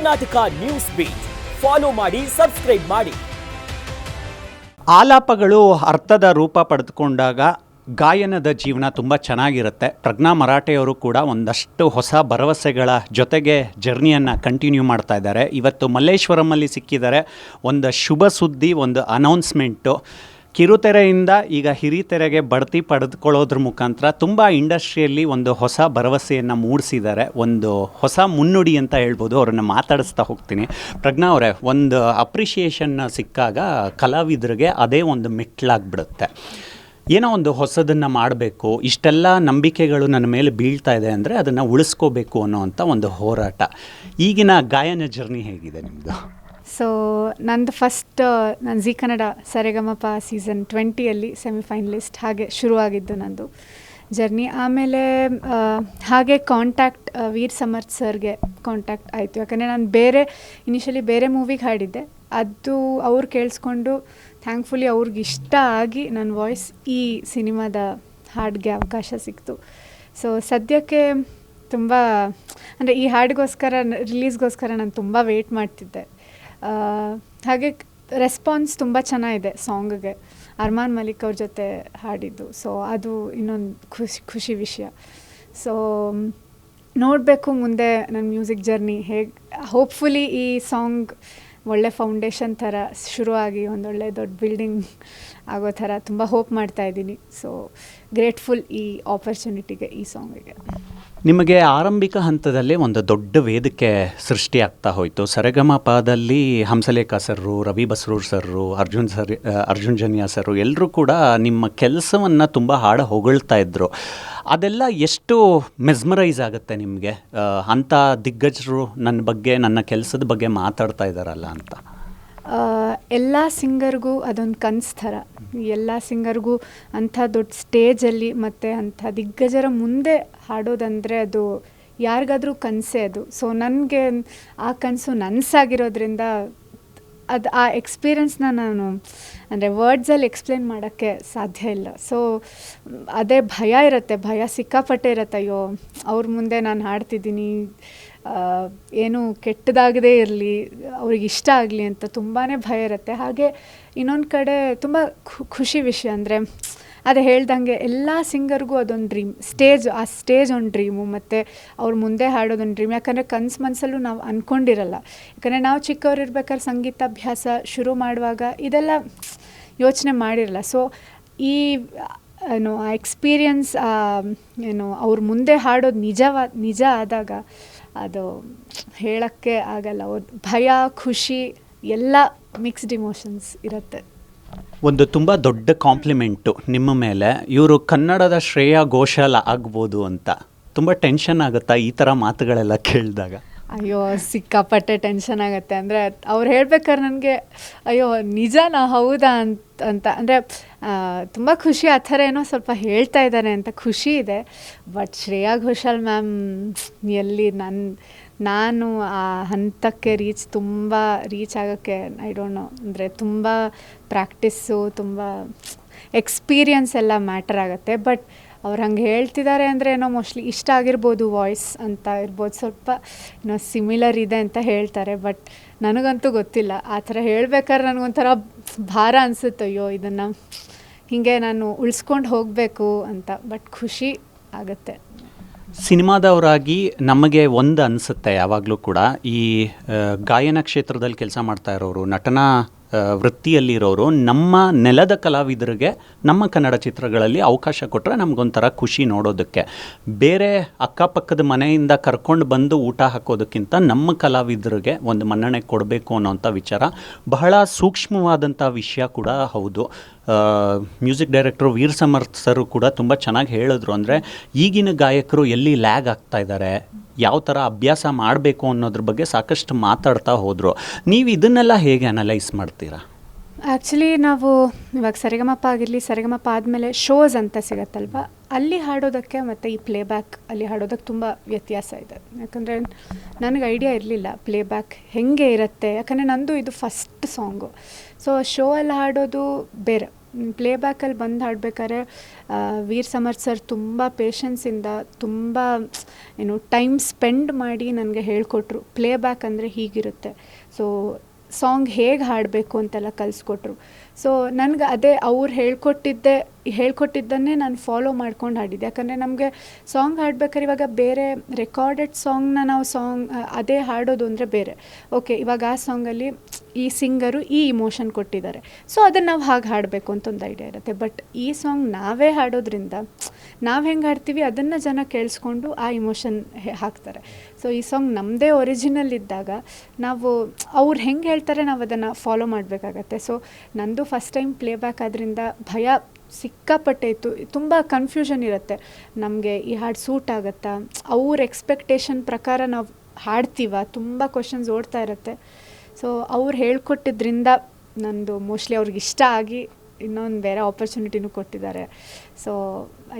Karnataka news beet follow ಮಾಡಿ, subscribe ಮಾಡಿ. ಆಲಾಪಗಳು ಅರ್ಥದ ರೂಪ ಪಡೆದುಕೊಂಡಾಗ ಗಾಯನದ ಜೀವನ ತುಂಬ ಚೆನ್ನಾಗಿರುತ್ತೆ. ಪ್ರಜ್ಞಾ ಮರಾಠೆಯವರು ಕೂಡ ಒಂದಷ್ಟು ಹೊಸ ಭರವಸೆಗಳ ಜೊತೆಗೆ ಜರ್ನಿಯನ್ನು ಕಂಟಿನ್ಯೂ ಮಾಡ್ತಾ ಇದ್ದಾರೆ. ಇವತ್ತು ಮಲ್ಲೇಶ್ವರಮಲ್ಲಿ ಸಿಕ್ಕಿದ್ದಾರೆ. ಒಂದು ಶುಭ ಸುದ್ದಿ, ಒಂದು ಅನೌನ್ಸ್ಮೆಂಟು. ಕಿರುತೆರೆಯಿಂದ ಈಗ ಹಿರಿತೆರೆಗೆ ಬಡ್ತಿ ಪಡೆದುಕೊಳ್ಳೋದ್ರ ಮುಖಾಂತರ ತುಂಬ ಇಂಡಸ್ಟ್ರಿಯಲ್ಲಿ ಒಂದು ಹೊಸ ಭರವಸೆಯನ್ನು ಮೂಡಿಸಿದ್ದಾರೆ. ಒಂದು ಹೊಸ ಮುನ್ನುಡಿ ಅಂತ ಹೇಳ್ಬೋದು. ಅವ್ರನ್ನ ಮಾತಾಡಿಸ್ತಾ ಹೋಗ್ತೀನಿ. ಪ್ರಜ್ಞಾ ಅವರೇ, ಒಂದು ಅಪ್ರಿಷಿಯೇಷನ್ ಸಿಕ್ಕಾಗ ಕಲಾವಿದರಿಗೆ ಅದೇ ಒಂದು ಮೆಟ್ಲಾಗ್ಬಿಡುತ್ತೆ. ಏನೋ ಒಂದು ಹೊಸದನ್ನು ಮಾಡಬೇಕು, ಇಷ್ಟೆಲ್ಲ ನಂಬಿಕೆಗಳು ನನ್ನ ಮೇಲೆ ಬೀಳ್ತಾ ಇದೆ ಅಂದರೆ ಅದನ್ನು ಉಳಿಸ್ಕೋಬೇಕು ಅನ್ನೋವಂಥ ಒಂದು ಹೋರಾಟ. ಈಗಿನ ಗಾಯನ ಜರ್ನಿ ಹೇಗಿದೆ ನಿಮ್ಮದು? ಸೊ ನಂದು ಫಸ್ಟ್ ನಾನು ಜಿ ಕನ್ನಡ ಸರೆಗಮಪ ಸೀಸನ್ 20ಯಲ್ಲಿ ಸೆಮಿಫೈನಲಿಸ್ಟ್ ಹಾಗೆ ಶುರುವಾಗಿದ್ದು ನಂದು ಜರ್ನಿ. ಆಮೇಲೆ ಹಾಗೆ ಕಾಂಟ್ಯಾಕ್ಟ್ ವೀರ್ ಸಮರ್ಥ್ ಸರ್ಗೆ ಕಾಂಟ್ಯಾಕ್ಟ್ ಆಯಿತು. ಯಾಕಂದರೆ ನಾನು ಇನಿಷಿಯಲಿ ಬೇರೆ ಮೂವಿಗೆ ಹಾಡಿದ್ದೆ. ಅದು ಅವ್ರು ಕೇಳಿಸ್ಕೊಂಡು ಥ್ಯಾಂಕ್ಫುಲಿ ಅವ್ರಿಗೆ ಇಷ್ಟ ಆಗಿ ನನ್ನ ವಾಯ್ಸ್ ಈ ಸಿನಿಮಾದ ಹಾಡಿಗೆ ಅವಕಾಶ ಸಿಕ್ತು. ಸೊ ಸದ್ಯಕ್ಕೆ ತುಂಬ ಅಂದರೆ ಈ ಹಾಡಿಗೋಸ್ಕರ ರಿಲೀಸ್ಗೋಸ್ಕರ ನಾನು ತುಂಬ ವೇಟ್ ಮಾಡ್ತಿದ್ದೆ. ಹಾಗೆ ರೆಸ್ಪಾನ್ಸ್ ತುಂಬ ಚೆನ್ನಾಗಿದೆ ಸಾಂಗ್ಗೆ. ಅರ್ಮಾನ್ ಮಲಿಕ್ ಅವ್ರ ಜೊತೆ ಹಾಡಿದ್ದು. ಸೊ ಅದು ಇನ್ನೊಂದು ಖುಷಿ ವಿಷಯ. ಸೊ ನೋಡಬೇಕು ಮುಂದೆ ನನ್ನ ಮ್ಯೂಸಿಕ್ ಜರ್ನಿ ಹೇಗೆ. ಹೋಪ್ಫುಲಿ ಈ ಸಾಂಗ್ ಒಳ್ಳೆ ಫೌಂಡೇಶನ್ ಥರ ಶುರುವಾಗಿ ಒಂದೊಳ್ಳೆ ದೊಡ್ಡ ಬಿಲ್ಡಿಂಗ್ ಆಗೋ ಥರ ತುಂಬ ಹೋಪ್ ಮಾಡ್ತಾಯಿದ್ದೀನಿ. ಸೊ ಗ್ರೇಟ್ಫುಲ್ ಈ ಆಪರ್ಚುನಿಟಿಗೆ, ಈ ಸಾಂಗಿಗೆ. ನಿಮಗೆ ಆರಂಭಿಕ ಹಂತದಲ್ಲೇ ಒಂದು ದೊಡ್ಡ ವೇದಿಕೆ ಸೃಷ್ಟಿಯಾಗ್ತಾ ಹೋಯಿತು. ಸರೆಗಮಪದಲ್ಲಿ Hamsalekha sir, Ravi Basrur sir, Arjun Janya sir ಎಲ್ಲರೂ ಕೂಡ ನಿಮ್ಮ ಕೆಲಸವನ್ನು ತುಂಬ ಹಾಡು ಹೊಗಳ್ತಾ ಇದ್ದರು. ಅದೆಲ್ಲ ಎಷ್ಟು ಮೆಸ್ಮರೈಸ್ ಆಗುತ್ತೆ ನಿಮಗೆ? ಅಂಥ ದಿಗ್ಗಜರು ನನ್ನ ಬಗ್ಗೆ, ನನ್ನ ಕೆಲಸದ ಬಗ್ಗೆ ಮಾತಾಡ್ತಾ ಇದ್ದಾರಲ್ಲ ಅಂತ. ಎಲ್ಲ ಸಿಂಗರ್ಗೂ ಅದೊಂದು ಕನಸು ಥರ. ಎಲ್ಲ ಸಿಂಗರ್ಗೂ ಅಂಥ ದೊಡ್ಡ ಸ್ಟೇಜಲ್ಲಿ ಮತ್ತು ಅಂಥ ದಿಗ್ಗಜರ ಮುಂದೆ ಹಾಡೋದಂದರೆ ಅದು ಯಾರಿಗಾದ್ರೂ ಕನಸೇ ಅದು. ಸೊ ನನಗೆ ಆ ಕನಸು ನನಸಾಗಿರೋದ್ರಿಂದ ಆ ಎಕ್ಸ್ಪೀರಿಯನ್ಸ್ನ ನಾನು ಅಂದರೆ ವರ್ಡ್ಸಲ್ಲಿ ಎಕ್ಸ್ಪ್ಲೇನ್ ಮಾಡೋಕ್ಕೆ ಸಾಧ್ಯ ಇಲ್ಲ. ಸೊ ಅದೇ ಭಯ ಇರುತ್ತೆ, ಭಯ ಸಿಕ್ಕಾಪಟ್ಟೆ ಇರುತ್ತೆ. ಅಯ್ಯೋ ಅವ್ರ ಮುಂದೆ ನಾನು ಹಾಡ್ತಿದ್ದೀನಿ, ಏನು ಕೆಟ್ಟದಾಗದೇ ಇರಲಿ, ಅವ್ರಿಗೆ ಇಷ್ಟ ಆಗಲಿ ಅಂತ ತುಂಬಾ ಭಯ ಇರುತ್ತೆ. ಹಾಗೆ ಇನ್ನೊಂದು ಕಡೆ ತುಂಬ ಖುಷಿ ವಿಷಯ ಅಂದರೆ ಅದೇ ಹೇಳ್ದಂಗೆ ಎಲ್ಲ ಸಿಂಗರ್ಗೂ ಅದೊಂದು ಡ್ರೀಮ್. ಆ ಸ್ಟೇಜ್ ಒಂದು ಡ್ರೀಮು, ಮತ್ತು ಅವ್ರ ಮುಂದೆ ಹಾಡೋದೊಂದು ಡ್ರೀಮ್. ಯಾಕಂದರೆ ಕನಸಲ್ಲೂ ನಾವು ಅಂದ್ಕೊಂಡಿರಲ್ಲ. ಯಾಕಂದರೆ ನಾವು ಚಿಕ್ಕವರಿರ್ಬೇಕಾದ್ರೆ ಸಂಗೀತಾಭ್ಯಾಸ ಶುರು ಮಾಡುವಾಗ ಇದೆಲ್ಲ ಯೋಚನೆ ಮಾಡಿರಲ್ಲ. ಸೊ ಈ ಆ ಎಕ್ಸ್ಪೀರಿಯನ್ಸ್ ಅವ್ರ ಮುಂದೆ ಹಾಡೋದು ನಿಜ ಆದಾಗ ಅದು ಹೇಳೋಕ್ಕೆ ಆಗಲ್ಲ. ಭಯ, ಖುಷಿ ಎಲ್ಲ ಮಿಕ್ಸ್ಡ್ ಇಮೋಷನ್ಸ್ ಇರುತ್ತೆ. ಒಂದು ತುಂಬ ದೊಡ್ಡ ಕಾಂಪ್ಲಿಮೆಂಟು ನಿಮ್ಮ ಮೇಲೆ. ಇವರು ಕನ್ನಡದ ಶ್ರೇಯಾ ಘೋಷಾಲ್ ಆಗ್ಬೋದು ಅಂತ ತುಂಬ ಟೆನ್ಷನ್ ಆಗುತ್ತಾ ಈ ಥರ ಮಾತುಗಳೆಲ್ಲ ಕೇಳಿದಾಗ? ಅಯ್ಯೋ ಸಿಕ್ಕಾಪಟ್ಟೆ ಟೆನ್ಷನ್ ಆಗುತ್ತೆ. ಅಂದರೆ ಅವ್ರು ಹೇಳ್ಬೇಕಾದ್ರೆ ನನಗೆ ಅಯ್ಯೋ ನಿಜನಾ, ಹೌದಾ ಅಂತ ಅಂದರೆ ತುಂಬ ಖುಷಿ. ಆ ಥರ ಏನೋ ಸ್ವಲ್ಪ ಹೇಳ್ತಾ ಇದ್ದಾರೆ ಅಂತ ಖುಷಿ ಇದೆ. ಬಟ್ ಶ್ರೇಯಾ ಘೋಷಾಲ್ ಮ್ಯಾಮ್ ಎಲ್ಲಿ ನಾನು ಆ ಹಂತಕ್ಕೆ ರೀಚ್ ಆಗೋಕ್ಕೆ ಐ ಡೋಂಟ್ ನೋ. ಅಂದರೆ ತುಂಬ ಪ್ರಾಕ್ಟೀಸು, ತುಂಬ ಎಕ್ಸ್ಪೀರಿಯನ್ಸ್ ಎಲ್ಲ ಮ್ಯಾಟರ್ ಆಗುತ್ತೆ. ಬಟ್ ಅವ್ರು ಹಂಗೆ ಹೇಳ್ತಿದ್ದಾರೆ ಅಂದರೆ ಏನೋ ಮೋಸ್ಟ್ಲಿ ಇಷ್ಟ ಆಗಿರ್ಬೋದು, ವಾಯ್ಸ್ ಅಂತ ಇರ್ಬೋದು, ಸ್ವಲ್ಪ ಏನೋ ಸಿಮಿಲರ್ ಇದೆ ಅಂತ ಹೇಳ್ತಾರೆ. ಬಟ್ ನನಗಂತೂ ಗೊತ್ತಿಲ್ಲ. ಆ ಥರ ಹೇಳ್ಬೇಕಾದ್ರೆ ನನಗೊಂಥರ ಭಾರ ಅನಿಸುತ್ತೆ, ಅಯ್ಯೋ ಇದನ್ನು ಹೀಗೆ ನಾನು ಉಳಿಸ್ಕೊಂಡು ಹೋಗಬೇಕು ಅಂತ. ಬಟ್ ಖುಷಿ ಆಗುತ್ತೆ. ಸಿನಿಮಾದವರಾಗಿ ನಮಗೆ ಒಂದು ಅನಿಸುತ್ತೆ ಯಾವಾಗಲೂ ಕೂಡ, ಈ ಗಾಯನ ಕ್ಷೇತ್ರದಲ್ಲಿ ಕೆಲಸ ಮಾಡ್ತಾ ಇರೋರು, ನಟನಾ ವೃತ್ತಿಯಲ್ಲಿರೋರು, ನಮ್ಮ ನೆಲದ ಕಲಾವಿದರಿಗೆ ನಮ್ಮ ಕನ್ನಡ ಚಿತ್ರಗಳಲ್ಲಿ ಅವಕಾಶ ಕೊಟ್ಟರೆ ನಮಗೊಂಥರ ಖುಷಿ ನೋಡೋದಕ್ಕೆ. ಬೇರೆ ಅಕ್ಕಪಕ್ಕದ ಮನೆಯಿಂದ ಕರ್ಕೊಂಡು ಬಂದು ಊಟ ಹಾಕೋದಕ್ಕಿಂತ ನಮ್ಮ ಕಲಾವಿದರಿಗೆ ಒಂದು ಮನ್ನಣೆ ಕೊಡಬೇಕು ಅನ್ನೋಂಥ ವಿಚಾರ ಬಹಳ ಸೂಕ್ಷ್ಮವಾದಂಥ ವಿಷಯ ಕೂಡ ಹೌದು. ಮ್ಯೂಸಿಕ್ ಡೈರೆಕ್ಟ್ರು ವೀರ್ ಸಮರ್ಥ್ ಸರು ಕೂಡ ತುಂಬ ಚೆನ್ನಾಗಿ ಹೇಳಿದ್ರು. ಅಂದರೆ ಈಗಿನ ಗಾಯಕರು ಎಲ್ಲಿ ಲ್ಯಾಗ್ ಆಗ್ತಾ ಇದ್ದಾರೆ, ಯಾವ ಥರ ಅಭ್ಯಾಸ ಮಾಡಬೇಕು ಅನ್ನೋದ್ರ ಬಗ್ಗೆ ಸಾಕಷ್ಟು ಮಾತಾಡ್ತಾ ಹೋದರು. ನೀವು ಇದನ್ನೆಲ್ಲ ಹೇಗೆ ಅನಲೈಸ್ ಮಾಡ್ತೀರಾ? ಆ್ಯಕ್ಚುಲಿ ನಾವು ಇವಾಗ ಸರಿಗಮಪ ಆಗಿರಲಿ, ಸರಿಗಮಪ ಆದಮೇಲೆ ಶೋಸ್ ಅಂತ ಸಿಗತ್ತಲ್ವ, ಅಲ್ಲಿ ಹಾಡೋದಕ್ಕೆ ಮತ್ತು ಈ ಪ್ಲೇಬ್ಯಾಕ್ ಅಲ್ಲಿ ಹಾಡೋದಕ್ಕೆ ತುಂಬ ವ್ಯತ್ಯಾಸ ಇದೆ. ಯಾಕಂದರೆ ನನಗೆ ಐಡಿಯಾ ಇರಲಿಲ್ಲ ಪ್ಲೇಬ್ಯಾಕ್ ಹೇಗೆ ಇರುತ್ತೆ. ಯಾಕಂದರೆ ನಂದು ಇದು ಫಸ್ಟ್ ಸಾಂಗು. ಸೊ ಶೋ ಅಲ್ಲಿ ಹಾಡೋದು ಬೇರೆ, ಪ್ಲೇಬ್ಯಾಕಲ್ಲಿ ಬಂದು ಹಾಡಬೇಕಾದ್ರೆ ವೀರ್ ಸಮರ್ಥ್ ಸರ್ ತುಂಬ ಪೇಷನ್ಸಿಂದ ತುಂಬ ಟೈಮ್ ಸ್ಪೆಂಡ್ ಮಾಡಿ ನನಗೆ ಹೇಳಿಕೊಟ್ರು. ಪ್ಲೇಬ್ಯಾಕ್ ಅಂದರೆ ಹೀಗಿರುತ್ತೆ, ಸೊ ಸಾಂಗ್ ಹೇಗೆ ಹಾಡಬೇಕು ಅಂತೆಲ್ಲ ಕಲಿಸ್ಕೊಟ್ರು. ಸೊ ನನಗೆ ಅದೇ ಅವ್ರು ಹೇಳ್ಕೊಟ್ಟಿದ್ದನ್ನೇ ನಾನು ಫಾಲೋ ಮಾಡ್ಕೊಂಡು ಹಾಡಿದ್ದೆ. ಯಾಕಂದರೆ ನಮಗೆ ಸಾಂಗ್ ಹಾಡ್ಬೇಕಾದ್ರೆ ಇವಾಗ ಬೇರೆ ರೆಕಾರ್ಡೆಡ್ ಸಾಂಗ್ನ ನಾವು ಅದೇ ಹಾಡೋದು ಅಂದರೆ ಬೇರೆ. ಓಕೆ, ಇವಾಗ ಆ ಸಾಂಗಲ್ಲಿ ಈ ಸಿಂಗರು ಈ ಇಮೋಷನ್ ಕೊಟ್ಟಿದ್ದಾರೆ, ಸೊ ಅದನ್ನು ನಾವು ಹಾಗೆ ಹಾಡಬೇಕು ಅಂತ ಒಂದು ಐಡಿಯಾ ಇರುತ್ತೆ. ಬಟ್ ಈ ಸಾಂಗ್ ನಾವೇ ಹಾಡೋದ್ರಿಂದ ನಾವು ಹೆಂಗೆ ಹಾಡ್ತೀವಿ ಅದನ್ನು ಜನ ಕೇಳಿಸ್ಕೊಂಡು ಆ ಇಮೋಷನ್ ಹಾಕ್ತಾರೆ. ಸೊ ಈ ಸಾಂಗ್ ನಮ್ಮದೇ ಒರಿಜಿನಲ್ ಇದ್ದಾಗ ನಾವು ಅವ್ರು ಹೆಂಗೆ ಹೇಳ್ತಾರೆ ನಾವು ಅದನ್ನು ಫಾಲೋ ಮಾಡಬೇಕಾಗತ್ತೆ. ಸೊ ನಂದು ಫಸ್ಟ್ ಟೈಮ್ ಪ್ಲೇಬ್ಯಾಕ್ ಆದ್ದರಿಂದ ಭಯ ಸಿಕ್ಕಾಪಟ್ಟೆ ಇತ್ತು. ತುಂಬ ಕನ್ಫ್ಯೂಷನ್ ಇರುತ್ತೆ, ನಮಗೆ ಈ ಹಾಡು ಸೂಟ್ ಆಗುತ್ತಾ, ಅವ್ರ ಎಕ್ಸ್ಪೆಕ್ಟೇಷನ್ ಪ್ರಕಾರ ನಾವು ಹಾಡ್ತೀವ, ತುಂಬ ಕ್ವಶನ್ಸ್ ಓಡ್ತಾ ಇರುತ್ತೆ. ಸೊ ಅವ್ರು ಹೇಳ್ಕೊಟ್ಟಿದ್ರಿಂದ ನಂದು ಮೋಸ್ಟ್ಲಿ ಅವ್ರಿಗೆ ಇಷ್ಟ ಆಗಿ ಇನ್ನೊಂದು ಬೇರೆ ಆಪರ್ಚುನಿಟಿನೂ ಕೊಟ್ಟಿದ್ದಾರೆ. ಸೊ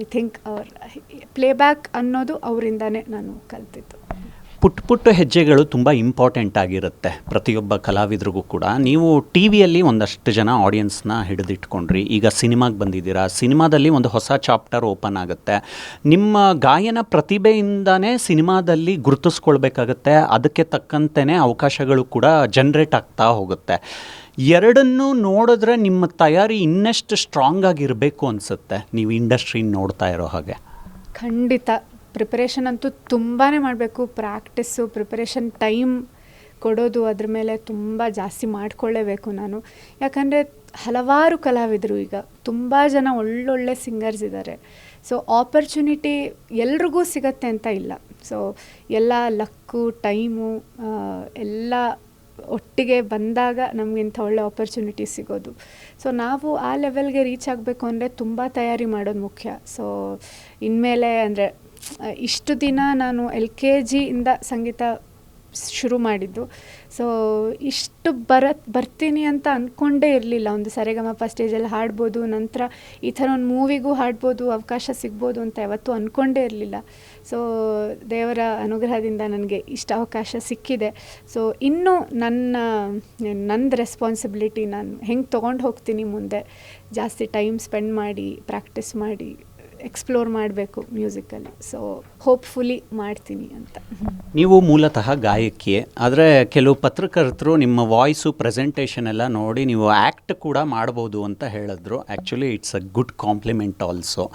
ಐ ಥಿಂಕ್ ಪ್ಲೇಬ್ಯಾಕ್ ಅನ್ನೋದು ಅವರಿಂದನೇ ನಾನು ಕಲ್ತಿದ್ದು. ಪುಟ್ಟ ಹೆಜ್ಜೆಗಳು ತುಂಬ ಇಂಪಾರ್ಟೆಂಟ್ ಆಗಿರುತ್ತೆ ಪ್ರತಿಯೊಬ್ಬ ಕಲಾವಿದ್ರಿಗೂ ಕೂಡ. ನೀವು ಟಿ ವಿಯಲ್ಲಿ ಒಂದಷ್ಟು ಜನ ಆಡಿಯನ್ಸ್ನ ಹಿಡಿದಿಟ್ಕೊಂಡ್ರಿ, ಈಗ ಸಿನಿಮಾಗೆ ಬಂದಿದ್ದೀರಾ, ಸಿನಿಮಾದಲ್ಲಿ ಒಂದು ಹೊಸ ಚಾಪ್ಟರ್ ಓಪನ್ ಆಗುತ್ತೆ. ನಿಮ್ಮ ಗಾಯನ ಪ್ರತಿಭೆಯಿಂದನೇ ಸಿನಿಮಾದಲ್ಲಿ ಗುರುತಿಸ್ಕೊಳ್ಬೇಕಾಗತ್ತೆ, ಅದಕ್ಕೆ ತಕ್ಕಂತೆಯೇ ಅವಕಾಶಗಳು ಕೂಡ ಜನ್ರೇಟ್ ಆಗ್ತಾ ಹೋಗುತ್ತೆ. ಎರಡನ್ನೂ ನೋಡಿದ್ರೆ ನಿಮ್ಮ ತಯಾರಿ ಇನ್ನಷ್ಟು ಸ್ಟ್ರಾಂಗ್ ಆಗಿರಬೇಕು ಅನಿಸುತ್ತೆ ನೀವು ಇಂಡಸ್ಟ್ರಿ ನೋಡ್ತಾ ಇರೋ ಹಾಗೆ. ಖಂಡಿತ ಪ್ರಿಪರೇಷನ್ ಅಂತೂ ತುಂಬಾ ಮಾಡಬೇಕು. ಪ್ರಿಪರೇಷನ್ ಟೈಮ್ ಕೊಡೋದು ಅದ್ರ ಮೇಲೆ ತುಂಬ ಜಾಸ್ತಿ ಮಾಡಿಕೊಳ್ಳೇಬೇಕು ನಾನು. ಯಾಕಂದರೆ ಹಲವಾರು ಕಲಾವಿದರು ಈಗ ತುಂಬ ಜನ ಒಳ್ಳೊಳ್ಳೆ ಸಿಂಗರ್ಸ್ ಇದ್ದಾರೆ. ಸೊ ಆಪರ್ಚುನಿಟಿ ಎಲ್ರಿಗೂ ಸಿಗತ್ತೆ ಅಂತ ಇಲ್ಲ. ಸೊ ಎಲ್ಲ ಲಕ್ಕು ಟೈಮು ಎಲ್ಲ ಒಟ್ಟಿಗೆ ಬಂದಾಗ ನಮಗಿಂಥ ಒಳ್ಳೆ ಆಪರ್ಚುನಿಟಿ ಸಿಗೋದು. ಸೊ ನಾವು ಆ ಲೆವೆಲ್ಗೆ ರೀಚ್ ಆಗಬೇಕು ಅಂದರೆ ತುಂಬ ತಯಾರಿ ಮಾಡೋದು ಮುಖ್ಯ. ಸೊ ಇನ್ಮೇಲೆ ಅಂದರೆ ಇಷ್ಟು ದಿನ ನಾನು LKG ಇಂದ ಸಂಗೀತ ಶುರು ಮಾಡಿದ್ದು. ಸೊ ಇಷ್ಟು ಬರ್ತೀನಿ ಅಂತ ಅಂದ್ಕೊಂಡೇ ಇರಲಿಲ್ಲ. ಒಂದು ಸರಿಗಮಪ ಸ್ಟೇಜಲ್ಲಿ ಹಾಡ್ಬೋದು, ನಂತರ ಈ ಥರ ಒಂದು ಮೂವಿಗೂ ಹಾಡ್ಬೋದು, ಅವಕಾಶ ಸಿಗ್ಬೋದು ಅಂತ ಯಾವತ್ತೂ ಅಂದ್ಕೊಂಡೇ ಇರಲಿಲ್ಲ. ಸೊ ದೇವರ ಅನುಗ್ರಹದಿಂದ ನನಗೆ ಇಷ್ಟು ಅವಕಾಶ ಸಿಕ್ಕಿದೆ. ಸೊ ಇನ್ನೂ ನಂದು ರೆಸ್ಪಾನ್ಸಿಬಿಲಿಟಿ ನಾನು ಹೆಂಗೆ ತೊಗೊಂಡು ಹೋಗ್ತೀನಿ ಮುಂದೆ, ಜಾಸ್ತಿ ಟೈಮ್ ಸ್ಪೆಂಡ್ ಮಾಡಿ ಪ್ರಾಕ್ಟೀಸ್ ಮಾಡಿ ಎಕ್ಸ್ಪ್ಲೋರ್ ಮಾಡಬೇಕು ಮ್ಯೂಸಿಕಲ್ಲಿ. ಸೊ ಹೋಪ್ಫುಲಿ ಮಾಡ್ತೀನಿ ಅಂತ. ನೀವು ಮೂಲತಃ ಗಾಯಕಿ, ಆದರೆ ಕೆಲವು ಪತ್ರಕರ್ತರು ನಿಮ್ಮ ವಾಯ್ಸು ಪ್ರೆಸೆಂಟೇಷನ್ ಎಲ್ಲ ನೋಡಿ ನೀವು ಆ್ಯಕ್ಟ್ ಕೂಡ ಮಾಡ್ಬೋದು ಅಂತ ಹೇಳಿದ್ರು. Actually it's a good compliment also.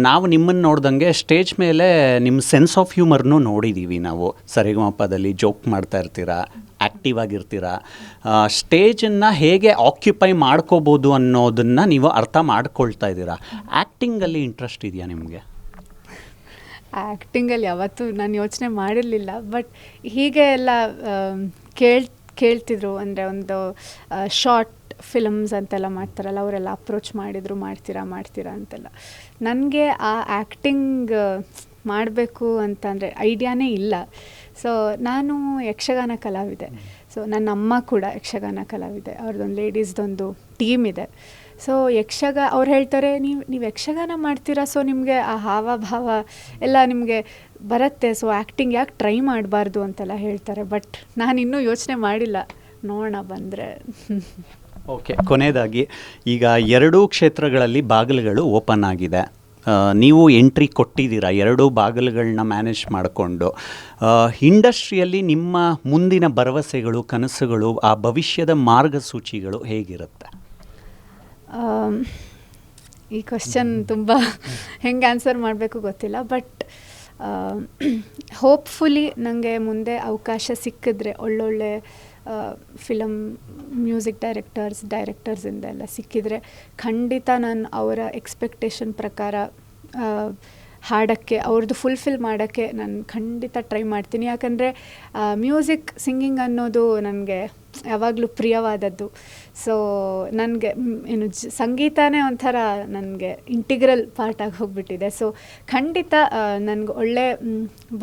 ನಾವು ನಿಮ್ಮನ್ನು ನೋಡ್ದಂಗೆ ಸ್ಟೇಜ್ ಮೇಲೆ ನಿಮ್ಮ ಸೆನ್ಸ್ ಆಫ್ ಹ್ಯೂಮರ್ನೂ ನೋಡಿದ್ದೀವಿ ನಾವು. ಸರಿಗಮಪದಲ್ಲಿ ಜೋಕ್ ಮಾಡ್ತಾ ಇರ್ತೀರಾ, ಆ್ಯಕ್ಟಿವ್ ಆಗಿರ್ತೀರ, ಸ್ಟೇಜನ್ನು ಹೇಗೆ ಆಕ್ಯುಪೈ ಮಾಡ್ಕೋಬೋದು ಅನ್ನೋದನ್ನು ನೀವು ಅರ್ಥ ಮಾಡ್ಕೊಳ್ತಾ ಇದ್ದೀರಾ. ಆ್ಯಕ್ಟಿಂಗಲ್ಲಿ ಇಂಟ್ರೆಸ್ಟ್ ಇದೆಯಾ ನಿಮಗೆ? ಆ್ಯಕ್ಟಿಂಗಲ್ಲಿ ಯಾವತ್ತೂ ನಾನು ಯೋಚನೆ ಮಾಡಿರಲಿಲ್ಲ. ಬಟ್ ಹೀಗೆ ಎಲ್ಲ ಕೇಳ್ತಿದ್ರು, ಅಂದರೆ ಒಂದು ಶಾರ್ಟ್ ಫಿಲಮ್ಸ್ ಅಂತೆಲ್ಲ ಮಾಡ್ತಾರಲ್ಲ, ಅವರೆಲ್ಲ ಅಪ್ರೋಚ್ ಮಾಡಿದರು, ಮಾಡ್ತೀರಾ ಅಂತೆಲ್ಲ. ನನಗೆ ಆ ಆ್ಯಕ್ಟಿಂಗ್ ಮಾಡಬೇಕು ಅಂತಂದರೆ ಐಡಿಯಾನೇ ಇಲ್ಲ. ಸೊ ನಾನು ಯಕ್ಷಗಾನ ಕಲಾವಿದೆ. ಸೊ ನನ್ನ ಅಮ್ಮ ಕೂಡ ಯಕ್ಷಗಾನ ಕಲಾವಿದೆ, ಅವ್ರದ್ದೊಂದು ಲೇಡೀಸ್ದೊಂದು ಟೀಮ್ ಇದೆ. ಸೊ ಅವ್ರು ಹೇಳ್ತಾರೆ, ನೀವು ಯಕ್ಷಗಾನ ಮಾಡ್ತೀರಾ, ಸೊ ನಿಮಗೆ ಆ ಹಾವಭಾವ ಎಲ್ಲ ನಿಮಗೆ ಬರುತ್ತೆ, ಸೊ ಆ್ಯಕ್ಟಿಂಗ್ ಯಾಕೆ ಟ್ರೈ ಮಾಡಬಾರ್ದು ಅಂತೆಲ್ಲ ಹೇಳ್ತಾರೆ. ಬಟ್ ನಾನು ಇನ್ನೂ ಯೋಚನೆ ಮಾಡಿಲ್ಲ, ನೋಡೋಣ ಬಂದರೆ. ಓಕೆ, ಕೊನೆಯದಾಗಿ ಈಗ ಎರಡೂ ಕ್ಷೇತ್ರಗಳಲ್ಲಿ ಬಾಗಿಲುಗಳು ಓಪನ್ ಆಗಿದೆ. ನೀವು ಎಂಟ್ರಿ ಕೊಟ್ಟಿದ್ದೀರಾ ಎರಡೂ ಬಾಗಿಲುಗಳನ್ನ ಮ್ಯಾನೇಜ್ ಮಾಡಿಕೊಂಡು. ಇಂಡಸ್ಟ್ರಿಯಲ್ಲಿ ನಿಮ್ಮ ಮುಂದಿನ ಭರವಸೆಗಳು, ಕನಸುಗಳು, ಆ ಭವಿಷ್ಯದ ಮಾರ್ಗಸೂಚಿಗಳು ಹೇಗಿರುತ್ತೆ? ಈ ಕ್ವಶನ್ ತುಂಬ ಹೆಂಗೆ ಆನ್ಸರ್ ಮಾಡಬೇಕು ಗೊತ್ತಿಲ್ಲ. ಬಟ್ ಹೋಪ್ಫುಲಿ ನನಗೆ ಮುಂದೆ ಅವಕಾಶ ಸಿಕ್ಕಿದ್ರೆ ಒಳ್ಳೊಳ್ಳೆ ಫಿಲಮ್ ಮ್ಯೂಸಿಕ್ ಡೈರೆಕ್ಟರ್ಸಿಂದ ಎಲ್ಲ ಸಿಕ್ಕಿದರೆ ಖಂಡಿತ ನಾನು ಅವರ ಎಕ್ಸ್ಪೆಕ್ಟೇಷನ್ ಪ್ರಕಾರ ಹಾಡೋಕ್ಕೆ, ಅವ್ರದ್ದು ಫುಲ್ಫಿಲ್ ಮಾಡೋಕ್ಕೆ ನಾನು ಖಂಡಿತ ಟ್ರೈ ಮಾಡ್ತೀನಿ. ಯಾಕಂದರೆ ಮ್ಯೂಸಿಕ್ ಸಿಂಗಿಂಗ್ ಅನ್ನೋದು ನನಗೆ ಯಾವಾಗಲೂ ಪ್ರಿಯವಾದದ್ದು. ಸೊ ನನಗೆ ಸಂಗೀತನೇ ಒಂಥರ ನನಗೆ ಇಂಟಿಗ್ರಲ್ ಪಾರ್ಟ್ ಆಗಿ ಹೋಗಿಬಿಟ್ಟಿದೆ. ಸೊ ಖಂಡಿತ ನನಗೆ ಒಳ್ಳೆ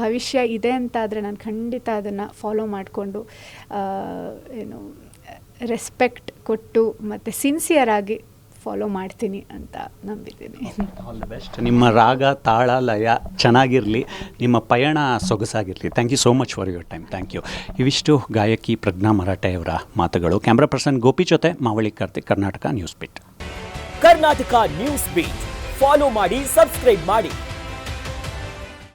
ಭವಿಷ್ಯ ಇದೆ ಅಂತಾದರೆ ನಾನು ಖಂಡಿತ ಅದನ್ನು ಫಾಲೋ ಮಾಡಿಕೊಂಡು ರೆಸ್ಪೆಕ್ಟ್ ಕೊಟ್ಟು ಮತ್ತು ಸಿನ್ಸಿಯರಾಗಿ ಫಾಲೋ ಮಾಡ್ತೀನಿ ಅಂತ ನಂಬಿದ್ದೀನಿ. All the best. ನಿಮ್ಮ ರಾಗ, ತಾಳ, ಲಯ ಚೆನ್ನಾಗಿರಲಿ, ನಿಮ್ಮ ಪಯಣ ಸೊಗಸಾಗಿರಲಿ. Thank you so much for your time. Thank you. ಇವಿಷ್ಟು ಗಾಯಕಿ ಪ್ರಜ್ಞಾ ಮರಾಠೆ ಅವರ ಮಾತುಗಳು. ಕ್ಯಾಮ್ರಾ ಪರ್ಸನ್ ಗೋಪಿ ಜೊತೆ ಮಾವಳಿ ಕಾರ್ತಿಕ್, ಕರ್ನಾಟಕ ನ್ಯೂಸ್ ಬಿಟ್. ಕರ್ನಾಟಕ ನ್ಯೂಸ್ ಬೀಟ್ ಫಾಲೋ ಮಾಡಿ, ಸಬ್ಸ್ಕ್ರೈಬ್ ಮಾಡಿ.